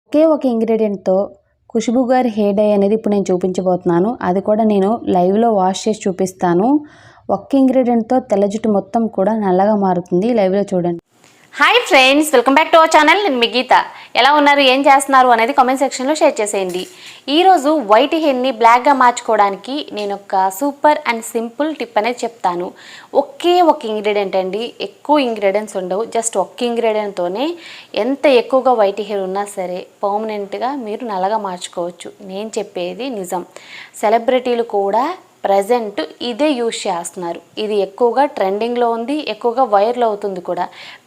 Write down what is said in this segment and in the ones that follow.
ఒకే ఒక ఇంగ్రీడియంట్తో ఖుష్బూ గారి hair dye అనేది ఇప్పుడు నేను చూపించబోతున్నాను. అది కూడా నేను లైవ్లో వాష్ చేసి చూపిస్తాను. ఒక్క ఇంగ్రీడియంట్తో తెల్ల జుట్టు మొత్తం కూడా నల్లగా మారుతుంది. లైవ్లో చూడండి. Hi friends, welcome back to our channel. నేను మీ గీత. ఎలా ఉన్నారు, ఏం చేస్తున్నారు అనేది కామెంట్ సెక్షన్లో షేర్ చేసేయండి. ఈరోజు వైట్ హెయిర్ని బ్లాక్గా మార్చుకోవడానికి నేను ఒక సూపర్ అండ్ సింపుల్ టిప్ అనేది చెప్తాను. ఒకే ఒక ఇంగ్రీడియంట్ అండి, ఎక్కువ ఇంగ్రీడియంట్స్ ఉండవు. జస్ట్ ఒక్క ఇంగ్రీడియంట్తోనే ఎంత ఎక్కువగా వైట్ హెయిర్ ఉన్నా సరే పర్మనెంట్గా మీరు నల్లగా మార్చుకోవచ్చు. నేను చెప్పేది నిజం. సెలబ్రిటీలు కూడా ప్రజెంట్ ఇదే యూజ్ చేస్తున్నారు. ఇది ఎక్కువగా ట్రెండింగ్లో ఉంది, ఎక్కువగా వైరల్ అవుతుంది కూడా.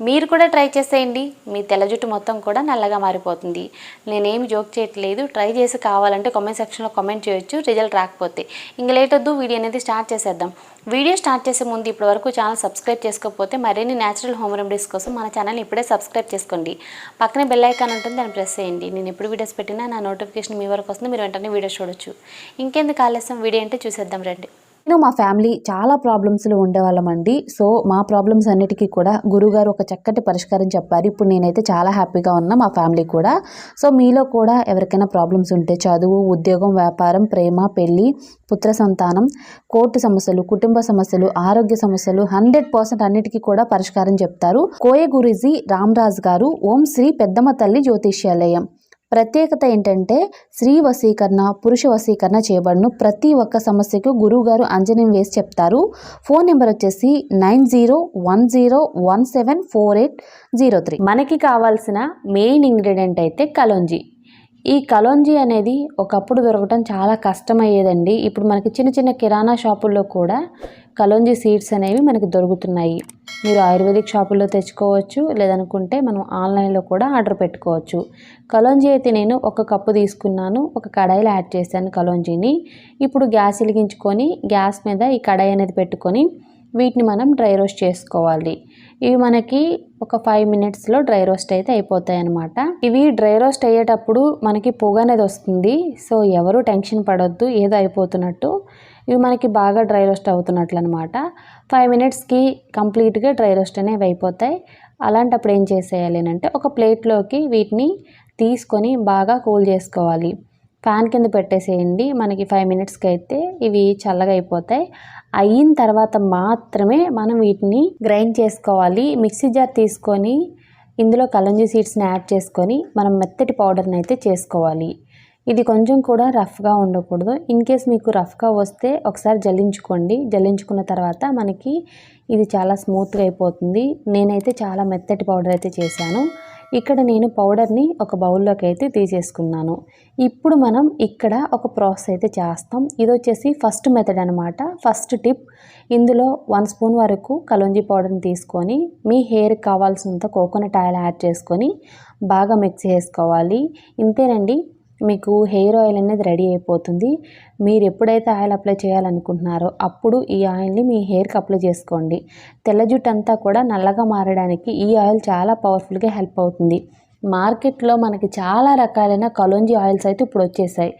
మీరు కూడా ట్రై చేసేయండి, మీ తెల్ల జుట్టు మొత్తం కూడా నల్లగా మారిపోతుంది. నేనేమి జోక్ చేయట్లేదు. ట్రై చేసి కావాలంటే కామెంట్ సెక్షన్లో కామెంట్ చేయొచ్చు, రిజల్ట్ రాకపోతే. ఇంక లేట్ వద్దు, వీడియో అనేది స్టార్ట్ చేసేద్దాం. వీడియో స్టార్ట్ చేసే ముందు ఇప్పటి వరకు ఛానల్ సబ్స్క్రైబ్ చేసుకోకపోతే మరిన్ని న్యాచురల్ హోమ్ రెమెడీస్ కోసం మన ఛానల్ని ఇప్పుడే సబ్స్క్రైబ్ చేసుకోండి. పక్కనే బెల్ ఐకాన్ ఉంటుంది, దాన్ని ప్రెస్ చేయండి. నేను ఎప్పుడు వీడియోస్ పెట్టినా నా నోటిఫికేషన్ మీ వరకు వస్తుంది, మీరు వెంటనే వీడియోస్ చూడొచ్చు. ఇంకెందుకు ఆలస్యం, వీడియో అంటే చూసేద్దాం రండి. నేను మా ఫ్యామిలీ చాలా ప్రాబ్లమ్స్లో ఉండేవాళ్ళమండి. సో మా ప్రాబ్లమ్స్ అన్నిటికీ కూడా గురుగారు ఒక చక్కటి పరిష్కారం చెప్పారు. ఇప్పుడు నేనైతే చాలా హ్యాపీగా ఉన్నా, మా ఫ్యామిలీ కూడా. సో మీలో కూడా ఎవరికైనా ప్రాబ్లమ్స్ ఉంటే, చదువు, ఉద్యోగం, వ్యాపారం, ప్రేమ, పెళ్ళి, పుత్ర సంతానం, కోర్టు సమస్యలు, కుటుంబ సమస్యలు, ఆరోగ్య సమస్యలు 100% అన్నిటికీ కూడా పరిష్కారం చెప్తారు. కోయ గురూజీ రామరాజ్ గారు ఓం శ్రీ పెద్దమ్మ తల్లి జ్యోతిష్యాలయం. ప్రత్యేకత ఏంటంటే స్త్రీ వశీకరణ, పురుష వశీకరణ చేయబడును. ప్రతి ఒక్క సమస్యకు గురువుగారు అంజనం వేసి చెప్తారు. ఫోన్ నెంబర్ వచ్చేసి 9010174803. మనకి కావాల్సిన మెయిన్ ఇంగ్రీడియంట్ అయితే కలోంజీ. ఈ కలోంజీ అనేది ఒకప్పుడు దొరకటం చాలా కష్టమయ్యేదండి. ఇప్పుడు మనకి చిన్న చిన్న కిరాణా షాపుల్లో కూడా కలోంజీ సీడ్స్ అనేవి మనకి దొరుకుతున్నాయి. మీరు ఆయుర్వేదిక్ షాపుల్లో తెచ్చుకోవచ్చు, లేదనుకుంటే మనం ఆన్లైన్లో కూడా ఆర్డర్ పెట్టుకోవచ్చు. కలోంజీ అయితే నేను ఒక కప్పు తీసుకున్నాను, ఒక కడాయిలో యాడ్ చేశాను కలోంజీని. ఇప్పుడు గ్యాస్ వెలిగించుకొని గ్యాస్ మీద ఈ కడాయి అనేది పెట్టుకొని వీటిని మనం డ్రై రోస్ట్ చేసుకోవాలి. ఇవి మనకి ఒక 5 minutesలో డ్రై రోస్ట్ అయితే అయిపోతాయి అన్నమాట. ఇవి డ్రై రోస్ట్ అయ్యేటప్పుడు మనకి పొగ అనేది వస్తుంది. సో ఎవరు టెన్షన్ పడొద్దు ఏదో అయిపోతున్నట్టు. ఇవి మనకి బాగా డ్రై రోస్ట్ అవుతున్నట్లు అనమాట. 5 minutesకి కంప్లీట్గా డ్రై రోస్ట్ అనేవి అయిపోతాయి. అలాంటప్పుడు ఏం చేసేయాలి అంటే ఒక ప్లేట్లోకి వీటిని తీసుకొని బాగా కూల్ చేసుకోవాలి. ఫ్యాన్ కింద పెట్టేసేయండి. మనకి 5 minutesకి అయితే ఇవి చల్లగా అయిపోతాయి. అయిన తర్వాత మాత్రమే మనం వీటిని గ్రైండ్ చేసుకోవాలి. మిక్సీ జార్ తీసుకొని ఇందులో కలోంజీ సీడ్స్ని యాడ్ చేసుకొని మనం మెత్తటి పౌడర్ని అయితే చేసుకోవాలి. ఇది కొంచెం కూడా రఫ్గా ఉండకూడదు. ఇన్ కేస్ మీకు రఫ్గా వస్తే ఒకసారి జల్లించుకోండి. జల్లించుకున్న తర్వాత మనకి ఇది చాలా స్మూత్గా అయిపోతుంది. నేనైతే చాలా మెత్తటి పౌడర్ అయితే చేశాను. ఇక్కడ నేను పౌడర్ని ఒక బౌల్లోకి అయితే తీసేసుకున్నాను. ఇప్పుడు మనం ఇక్కడ ఒక ప్రాసెస్ అయితే చేస్తాం. ఇది వచ్చేసి ఫస్ట్ మెథడ్ అనమాట, ఫస్ట్ టిప్. ఇందులో 1 స్పూన్ వరకు కలోంజీ పౌడర్ని తీసుకొని మీ హెయిర్కి కావాల్సినంత కోకోనట్ ఆయిల్ యాడ్ చేసుకొని బాగా మిక్స్ చేసుకోవాలి. ఇంతేనండి, మీకు హెయిర్ ఆయిల్ అనేది రెడీ అయిపోతుంది. మీరు ఎప్పుడైతే ఆయిల్ అప్లై చేయాలనుకుంటున్నారో అప్పుడు ఈ ఆయిల్ని మీ హెయిర్కి అప్లై చేసుకోండి. తెల్ల జుట్టు అంతా కూడా నల్లగా మారడానికి ఈ ఆయిల్ చాలా పవర్ఫుల్గా హెల్ప్ అవుతుంది. మార్కెట్లో మనకి చాలా రకాలైన కలోంజీ ఆయిల్స్ అయితే ఇప్పుడు వచ్చేసాయి.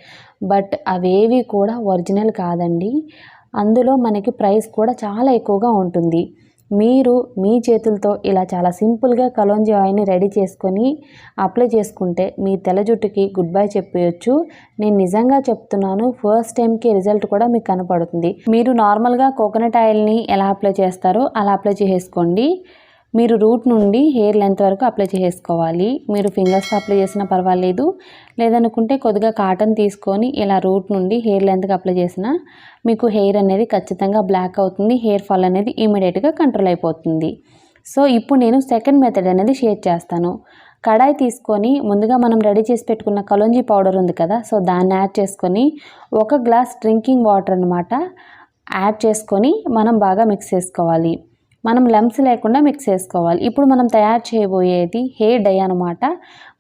బట్ అవేవి కూడా ఒరిజినల్ కాదండి. అందులో మనకి ప్రైస్ కూడా చాలా ఎక్కువగా ఉంటుంది. మీరు మీ చేతులతో ఇలా చాలా సింపుల్గా కలోంజీ ఆయిల్ని రెడీ చేసుకొని అప్లై చేసుకుంటే మీ తెల్ల జుట్టుకి గుడ్ బై చెప్పేయచ్చు. నేను నిజంగా చెప్తున్నాను, ఫస్ట్ టైంకి రిజల్ట్ కూడా మీకు కనపడుతుంది. మీరు నార్మల్గా కోకోనట్ ఆయిల్ని ఎలా అప్లై చేస్తారో అలా అప్లై చేసుకోండి. మీరు రూట్ నుండి హెయిర్ లెంత్ వరకు అప్లై చేసుకోవాలి. మీరు ఫింగర్స్తో అప్లై చేసినా పర్వాలేదు, లేదనుకుంటే కొద్దిగా కాటన్ తీసుకొని ఇలా రూట్ నుండి హెయిర్ లెంత్కి అప్లై చేసినా మీకు హెయిర్ అనేది ఖచ్చితంగా బ్లాక్ అవుతుంది. హెయిర్ ఫాల్ అనేది ఇమీడియట్గా కంట్రోల్ అయిపోతుంది. సో ఇప్పుడు నేను సెకండ్ మెథడ్ అనేది షేర్ చేస్తాను. కడాయి తీసుకొని ముందుగా మనం రెడీ చేసి పెట్టుకున్న కలోంజీ పౌడర్ ఉంది కదా, సో దాన్ని యాడ్ చేసుకొని 1 గ్లాస్ డ్రింకింగ్ వాటర్ అనమాట యాడ్ చేసుకొని మనం బాగా మిక్స్ చేసుకోవాలి. మనం లమ్స్ లేకుండా మిక్స్ చేసుకోవాలి. ఇప్పుడు మనం తయారు చేయబోయేది హెయిర్ డై అనమాట.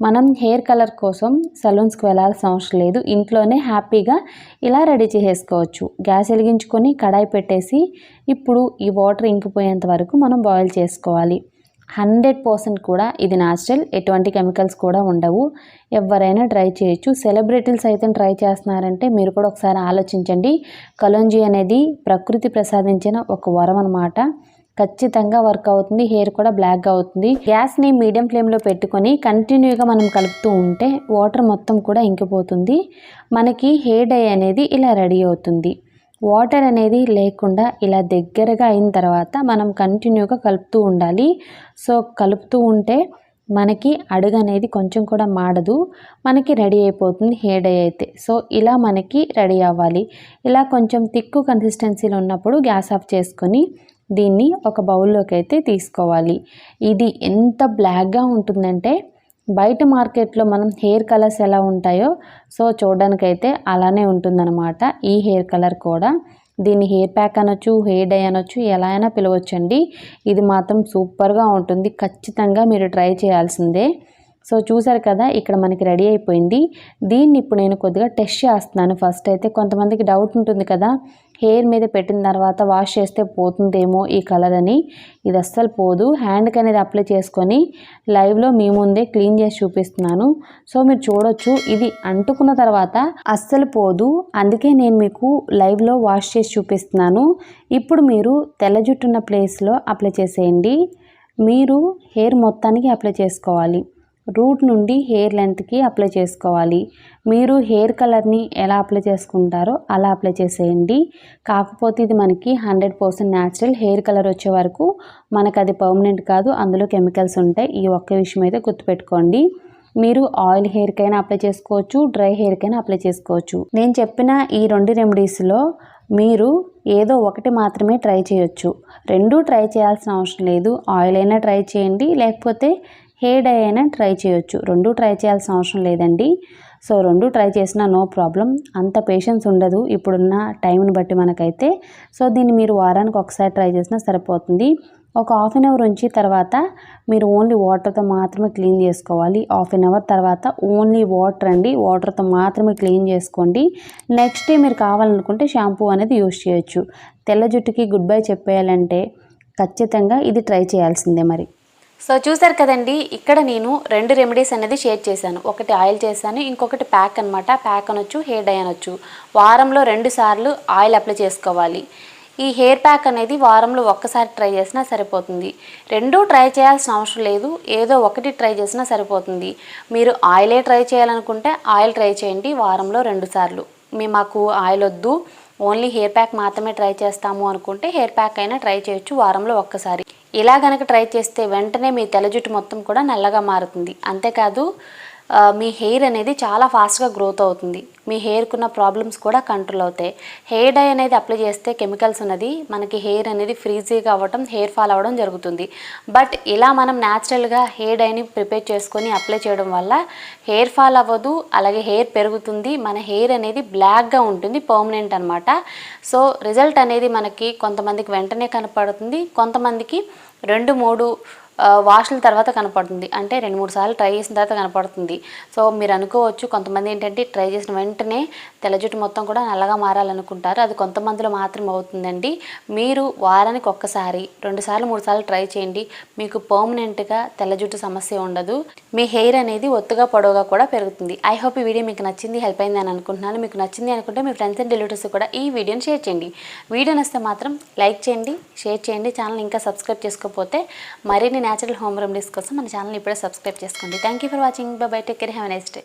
మనం హెయిర్ కలర్ కోసం సలూన్స్కి వెళ్ళాల్సిన అవసరం లేదు. ఇంట్లోనే హ్యాపీగా ఇలా రెడీ చేసేసుకోవచ్చు. గ్యాస్ వెలిగించుకొని కడాయి పెట్టేసి ఇప్పుడు ఈ వాటర్ ఇంకిపోయేంత వరకు మనం బాయిల్ చేసుకోవాలి. 100% కూడా ఇది న్యాచురల్, ఎటువంటి కెమికల్స్ కూడా ఉండవు. ఎవరైనా ట్రై చేయొచ్చు. సెలబ్రిటీలు సైతం ట్రై చేస్తున్నారంటే మీరు కూడా ఒకసారి ఆలోచించండి. కలోంజీ అనేది ప్రకృతి ప్రసాదించిన ఒక వరం అనమాట. ఖచ్చితంగా వర్క్ అవుతుంది. హెయిర్ కూడా బ్లాక్గా అవుతుంది. గ్యాస్ని మీడియం ఫ్లేమ్లో పెట్టుకొని కంటిన్యూగా మనం కలుపుతూ ఉంటే వాటర్ మొత్తం కూడా ఇంకిపోతుంది. మనకి హెయిర్ డై అనేది ఇలా రెడీ అవుతుంది. వాటర్ అనేది లేకుండా ఇలా దగ్గరగా అయిన తర్వాత మనం కంటిన్యూగా కలుపుతూ ఉండాలి. సో కలుపుతూ ఉంటే మనకి అడుగు అనేది కొంచెం కూడా మాడదు, మనకి రెడీ అయిపోతుంది హెయిర్ డై అయితే. సో ఇలా మనకి రెడీ అవ్వాలి. ఇలా కొంచెం థిక్ కన్సిస్టెన్సీలో ఉన్నప్పుడు గ్యాస్ ఆఫ్ చేసుకొని దీన్ని ఒక బౌల్లోకి అయితే తీసుకోవాలి. ఇది ఎంత బ్లాక్గా ఉంటుందంటే బయట మార్కెట్లో మనం హెయిర్ కలర్స్ ఎలా ఉంటాయో సో చూడడానికైతే అలానే ఉంటుందన్నమాట. ఈ హెయిర్ కలర్ కూడా దీన్ని హెయిర్ ప్యాక్ అనొచ్చు, హెయిర్ డై అనొచ్చు, ఎలా అయినా పిలవచ్చండి. ఇది మాత్రం సూపర్గా ఉంటుంది. ఖచ్చితంగా మీరు ట్రై చేయాల్సిందే. సో చూసారు కదా, ఇక్కడ మనకి రెడీ అయిపోయింది. దీన్ని ఇప్పుడు నేను కొద్దిగా టెస్ట్ చేస్తున్నాను. ఫస్ట్ అయితే కొంతమందికి డౌట్ ఉంటుంది కదా, హెయిర్ మీద పెట్టిన తర్వాత వాష్ చేస్తే పోతుందేమో ఈ కలర్ అని. ఇది అస్సలు పోదు. హ్యాండ్కి అనేది అప్లై చేసుకొని లైవ్లో మీ ముందే క్లీన్ చేసి చూపిస్తున్నాను. సో మీరు చూడొచ్చు, ఇది అంటుకున్న తర్వాత అస్సలు పోదు. అందుకే నేను మీకు లైవ్లో వాష్ చేసి చూపిస్తున్నాను. ఇప్పుడు మీరు తెల్ల జుట్టున్న ప్లేస్లో అప్లై చేసేయండి. మీరు హెయిర్ మొత్తానికి అప్లై చేసుకోవాలి. రూట్ నుండి హెయిర్ లెంత్కి అప్లై చేసుకోవాలి. మీరు హెయిర్ కలర్ని ఎలా అప్లై చేసుకుంటారో అలా అప్లై చేసేయండి. కాకపోతే ఇది మనకి 100% న్యాచురల్ హెయిర్ కలర్ వచ్చే వరకు మనకు అది పర్మనెంట్ కాదు, అందులో కెమికల్స్ ఉంటాయి. ఈ ఒక్క విషయం అయితే గుర్తుపెట్టుకోండి. మీరు ఆయిల్ హెయిర్కైనా అప్లై చేసుకోవచ్చు, డ్రై హెయిర్కైనా అప్లై చేసుకోవచ్చు. నేను చెప్పిన ఈ 2 రెమెడీస్లో మీరు ఏదో ఒకటి మాత్రమే ట్రై చేయొచ్చు. 2 ట్రై చేయాల్సిన అవసరం లేదు. ఆయిల్ అయినా ట్రై చేయండి, లేకపోతే హెయిర్ డై అయినా ట్రై చేయొచ్చు. 2 ట్రై చేయాల్సిన అవసరం లేదండి. సో 2 ట్రై చేసినా నో ప్రాబ్లం. అంత పేషెన్స్ ఉండదు ఇప్పుడున్న టైంని బట్టి మనకైతే. సో దీన్ని మీరు వారానికి ఒకసారి ట్రై చేసినా సరిపోతుంది. ఒక హాఫ్ అన్ అవర్ ఉంచి తర్వాత మీరు ఓన్లీ వాటర్తో మాత్రమే క్లీన్ చేసుకోవాలి. హాఫ్ అన్ అవర్ తర్వాత ఓన్లీ వాటర్ అండి, వాటర్తో మాత్రమే క్లీన్ చేసుకోండి. నెక్స్ట్ డే మీరు కావాలనుకుంటే షాంపూ అనేది యూజ్ చేయొచ్చు. తెల్ల జుట్టుకి గుడ్ బై చెప్పేయాలంటే ఖచ్చితంగా ఇది ట్రై చేయాల్సిందే మరి. సో చూసారు కదండి, ఇక్కడ నేను 2 రెమెడీస్ అనేది షేర్ చేశాను. ఒకటి ఆయిల్ చేశాను, ఇంకొకటి ప్యాక్ అనమాట. ప్యాక్ అనొచ్చు, హెయిర్ డై అనొచ్చు. వారంలో 2 సార్లు ఆయిల్ అప్లై చేసుకోవాలి. ఈ హెయిర్ ప్యాక్ అనేది వారంలో ఒక్కసారి ట్రై చేసినా సరిపోతుంది. 2 ట్రై చేయాల్సిన అవసరం లేదు, ఏదో ఒకటి ట్రై చేసినా సరిపోతుంది. మీరు ఆయిలే ట్రై చేయాలనుకుంటే ఆయిల్ ట్రై చేయండి వారంలో 2 సార్లు. మాకు ఆయిల్ వద్దు, ఓన్లీ హెయిర్ ప్యాక్ మాత్రమే ట్రై చేస్తాము అనుకుంటే హెయిర్ ప్యాక్ అయినా ట్రై చేయొచ్చు వారంలో ఒక్కసారి. ఇలా కనుక ట్రై చేస్తే వెంటనే మీ తెల్ల జుట్టు మొత్తం కూడా నల్లగా మారుతుంది. అంతేకాదు మీ హెయిర్ అనేది చాలా ఫాస్ట్గా గ్రోత్ అవుతుంది. మీ హెయిర్కున్న ప్రాబ్లమ్స్ కూడా కంట్రోల్ అవుతాయి. హెయిర్ డై అనేది అప్లై చేస్తే కెమికల్స్ ఉన్నది మనకి హెయిర్ అనేది ఫ్రీజీగా అవ్వడం, హెయిర్ ఫాల్ అవ్వడం జరుగుతుంది. బట్ ఇలా మనం న్యాచురల్గా హెయిర్ డైని ప్రిపేర్ చేసుకొని అప్లై చేయడం వల్ల హెయిర్ ఫాల్ అవ్వదు, అలాగే హెయిర్ పెరుగుతుంది. మన హెయిర్ అనేది బ్లాక్గా ఉంటుంది, పర్మనెంట్ అనమాట. సో రిజల్ట్ అనేది మనకి కొంతమందికి వెంటనే కనపడుతుంది, కొంతమందికి 2-3 వాష్ల తర్వాత కనపడుతుంది. అంటే 2-3 సార్లు ట్రై చేసిన తర్వాత కనపడుతుంది. సో మీరు అనుకోవచ్చు, కొంతమంది ఏంటంటే ట్రై చేసిన వెంటనే తెల్ల జుట్టు మొత్తం కూడా నల్లగా మారాలనుకుంటారు. అది కొంతమందిలో మాత్రం అవుతుందండి. మీరు వారానికి ఒక్కసారి 2 సార్లు 3 సార్లు ట్రై చేయండి. మీకు పర్మనెంట్గా తెల్ల జుట్టు సమస్య ఉండదు. మీ హెయిర్ అనేది ఒత్తుగా పొడవుగా కూడా పెరుగుతుంది. ఐ హోప్ ఈ వీడియో మీకు నచ్చింది, హెల్ప్ అయింది అని అనుకుంటున్నాను. మీకు నచ్చింది అనుకుంటే మీ ఫ్రెండ్స్ అండ్ రిలేటివ్స్ కూడా ఈ వీడియోని షేర్ చేయండి. వీడియో నచ్చితే మాత్రం లైక్ చేయండి, షేర్ చేయండి. ఛానల్ ఇంకా సబ్స్క్రైబ్ చేసుకోకపోతే మరిన్ని న్యాచురల్ హోమ్ రెమెడీస్ కోసం మన ఛానల్ ఇప్పుడే సబ్స్క్రైబ్ చేసుకోండి. Thank you for watching. By by, take care, have a nice day.